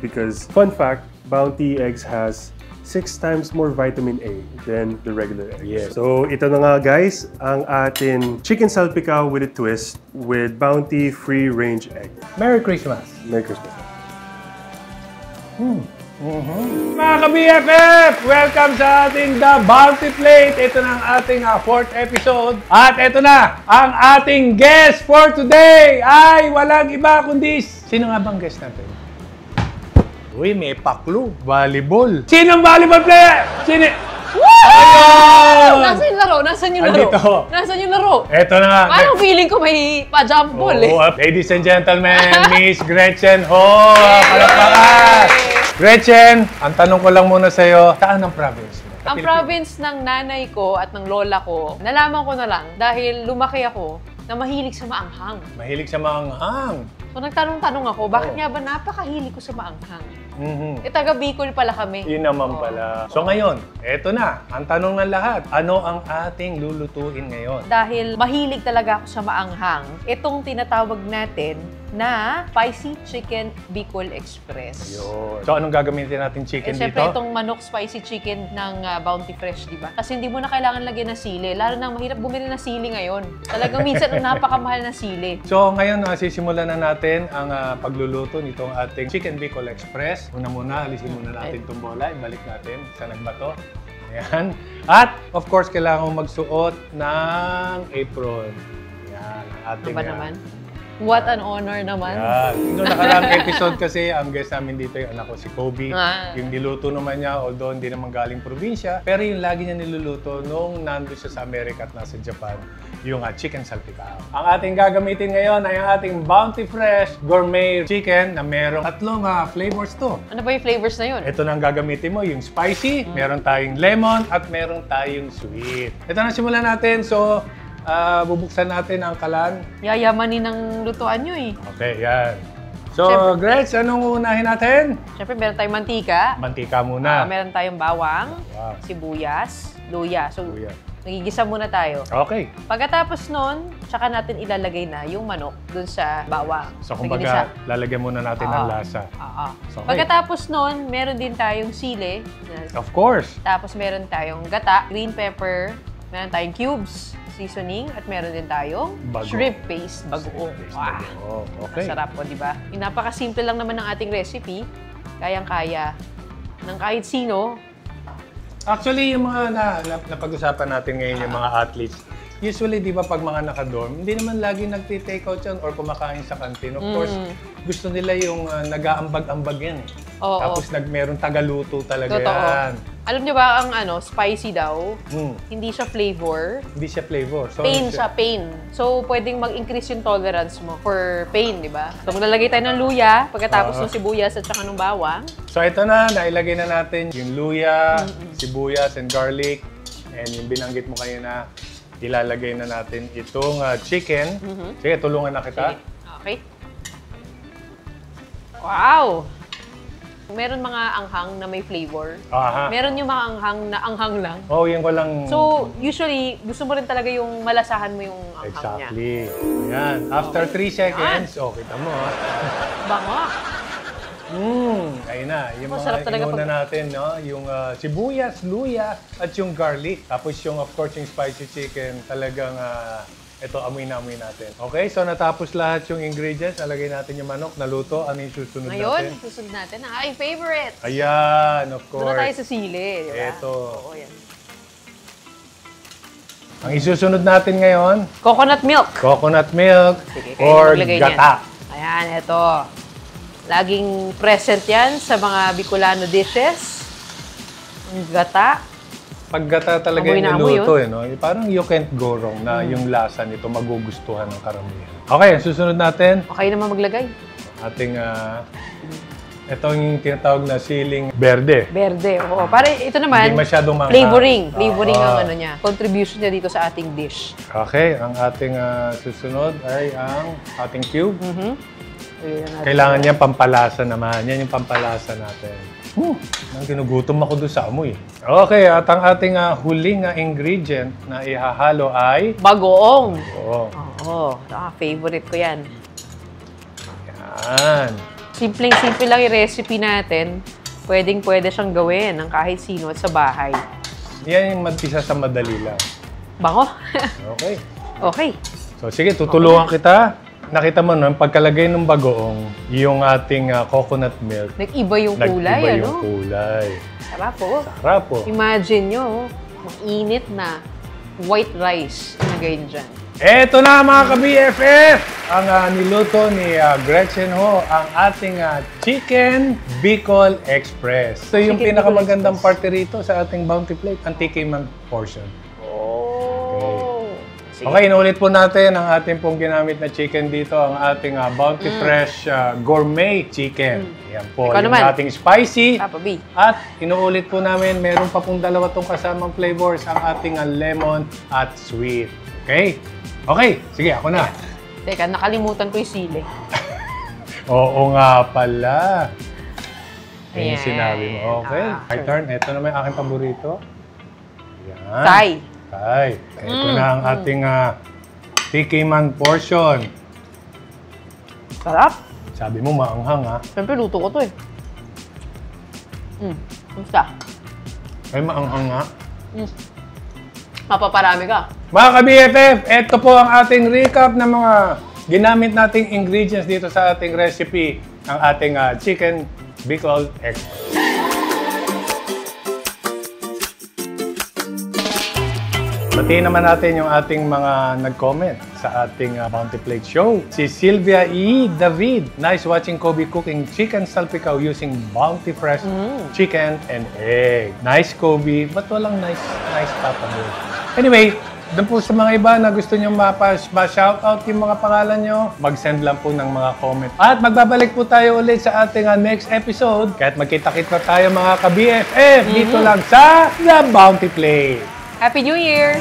Because, fun fact, Bounty eggs has 6 times more vitamin A than the regular eggs. Yes. So, ito na nga guys, ang ating chicken salpicao with a twist with Bounty free-range egg. Merry Christmas! Merry Christmas. Mga ka-BFF! Welcome sa ating The Bounty Plate. Ito na ang ating 4th episode. At ito na, ang ating guest for today ay walang iba kundi... Sino nga bang guest natin? Uy, may paklu. Volleyball. Sino ang volleyball player? Sino? Ayun! Nasaan yung laro? Nasaan yung laro? Andito. Nasaan yung laro? Ito na nga. Parang feeling ko may pa-jump ball eh. Ladies and gentlemen, Miss Gretchen Ho! Palakpakan! Gretchen, ang tanong ko lang muna sa'yo, saan ang province mo? Ang province ng nanay ko at ng lola ko, nalaman ko na lang dahil lumaki ako na mahilig sa maanghang. Mahilig sa maanghang. So nagtanong-tanong ako, bakit nga ba napakahilig ko sa maanghang? Mm-hmm. Taga Bicol pala kami. Yun naman pala. So ngayon, eto na, ang tanong ng lahat, ano ang ating lulutuin ngayon? Dahil mahilig talaga ako sa maanghang, itong tinatawag natin na Spicy Chicken Bicol Express. Yun. So anong gagamitin natin chicken dito? Siyempre itong manok spicy chicken ng Bounty Fresh, di ba? Kasi hindi mo na kailangan lagyan ng sili. Lalo na mahirap bumili ng sili ngayon. Talagang minsan napakamahal ng sili. So ngayon, sisimulan na natin ang pagluluto nitong ating Chicken Bicol Express. Una alisin muna natin itong bola. Ibalik natin sa nagbato. Ayan. At of course, kailangan magsuot ng apron. Ayan. Ang ating... Ano ba naman? What an honor naman. Yan. Noong nakaraang episode kasi, ang guest namin dito yung anak ko si Kobe. Yung niluto naman niya, although hindi naman galing probinsya, pero yung lagi niya niluluto nung nandun siya sa Amerika at nasa Japan, yung chicken salpicao. Ang ating gagamitin ngayon ay ang ating Bounty Fresh Gourmet Chicken na merong 3 flavors to. Ano ba yung flavors na yun? Ito na ang gagamitin mo, yung spicy, meron tayong lemon, at meron tayong sweet. Ito na simulan natin. So, bubuksan natin ang kalan. Yayamanin ng lutuan nyo eh. Okay, yan. So, Gretch, anong uunahin natin? Siyempre, meron tayong mantika. Mantika muna. Meron tayong bawang, Wow. sibuyas, luya. So, Luya. nagigisa muna tayo. Okay. Pagkatapos nun, tsaka natin ilalagay na yung manok dun sa bawang. So, kumbaga, lalagyan muna natin ng lasa. So, okay. Pagkatapos nun, meron din tayong sili. Of course. Tapos meron tayong gata, green pepper, meron tayong cubes, seasoning, at meron din tayong Bago. shrimp paste bagoong. Shrimp paste Wow! bagoong. Okay. Masarap po, di ba? Yung napakasimple lang naman ng ating recipe. Kayang-kaya ng kahit sino. Actually, yung mga napag-usapan natin ngayon, yung mga athletes, usually, di ba, pag mga nakadorm, hindi naman lagi nagti-take out yan or kumakain sa canteen. Of course, gusto nila yung nag-aambag-ambag yan. Oo. Tapos merong tagaluto talaga Totoo. yan. Alam niyo ba ang spicy daw, Mm. hindi siya flavor, Hindi siya flavor. So, pain siya, pain. So, pwedeng mag-increase yung tolerance mo for pain, di ba? So, maglalagay tayo ng luya, pagkatapos ng sibuyas at saka ng bawang. So, ito na, nailagay na natin yung luya, sibuyas, and garlic. And yung binanggit mo kayo na, ilalagay na natin itong chicken. Sige, tulungan na kita. Okay. Wow! Meron mga anghang na may flavor. Aha. Meron yung mga anghang na anghang lang. Oh, yung walang... So, usually, gusto mo rin talaga yung malasahan mo yung anghang niya. Exactly. Ayan. After 3 seconds, kita mo. Bango! Ayun na. Yung Masarap mga talaga inuna natin, no? Yung sibuyas, luya, at yung garlic. Tapos yung, of course, yung spicy chicken. Talagang, ito, amoy na amoy natin. Okay, so natapos lahat yung ingredients. Alagay natin yung manok, naluto. Ano yung susunod Ngayon, natin? susunod natin ang aking favorite. Ayan, of Doon na tayo course. sa sili, di ba? Ito. Oo, yan. Ang isusunod natin ngayon, Coconut milk. coconut milk Sige, kayo or maglagay gata. niyan. Ayan, ito. Laging present yan sa mga Bicolano dishes. Ang gata. Pag gata talaga Amoy yung na amoy niluto, no? Parang you can't go wrong na yung lasa nito magugustuhan ng karamihan. Okay, ang susunod natin, Okay naman maglagay. ating itong tinatawag na siling berde. Berde. Oo. Para ito naman, Hindi masyadong mangha. flavoring. Flavoring ang ano niya. Contribution niya dito sa ating dish. Okay, ang ating susunod ay ang ating cube. Lagyan natin. Kailangan niya pampalasa naman. Yan yung pampalasa natin. Nang ginugutom ako doon sa amoy. Okay, at ang ating huling ingredient na ihahalo ay... Bagoong. Oo. Oo. Favorite ko yan. Yan. Simpleng-simple lang yung recipe natin. Pwedeng-pwede siyang gawin ng kahit sino at sa bahay. Yan yung mag-isa sa madali lang. Bango? Okay. Okay. So sige, tutulungan kita. Nakita mo no, pagkalagay ng bagoong, yung ating coconut milk, Nag-iba yung kulay, nag-iba ano? yung kulay. Sarap po. Sarap po. Imagine nyo, mainit na white rice ilagay dyan. Eto na mga ka-BFF! Ang niluto ni Gretchen Ho, ang ating Chicken Bicol Express. Ito yung Chicken pinakamagandang Bicol party rito sa ating Bounty Plate, ang TK-Man portion. Oh. Sige. Okay, inulit po natin ang ating pong ginamit na chicken dito, ang ating Bounty Fresh Gourmet Chicken. Yan po, Ikaw yung naman. ating spicy. Papa B. At inuulit po namin, meron pa pong dalawa tong kasamang flavors, ang ating lemon at sweet. Okay? Okay, sige, ako na. Teka, nakalimutan ko yung sili. Oo nga pala. Yan yung Ayan. sinabi mo. Okay, my Sure. turn. Ito naman yung aking paborito. Yan. Tay. Tay. Ito na ang ating TK-Man portion. Sarap. Sabi mo, maanghang ha. Siyempre, luto ko to eh. Kamusta? Ay, maanghang ha. Mapaparami ka. Mga ka-BFF, ito po ang ating recap ng mga ginamit nating ingredients dito sa ating recipe, ang ating Chicken Bicol Express. Batiin naman natin yung ating mga nag-comment sa ating Bounty Plate Show. Si Sylvia E. David, nice watching Kobe cooking chicken salpicao using Bounty Fresh chicken and egg. Nice Kobe, but walang nice papa mo. Anyway, doon po sa mga iba na gusto nyo ma-shoutout yung mga pangalan nyo, mag-send lang po ng mga comment. At magbabalik po tayo ulit sa ating next episode. Kahit magkita-kita tayo mga ka-BFF, dito lang sa The Bounty Plate. Happy New Year!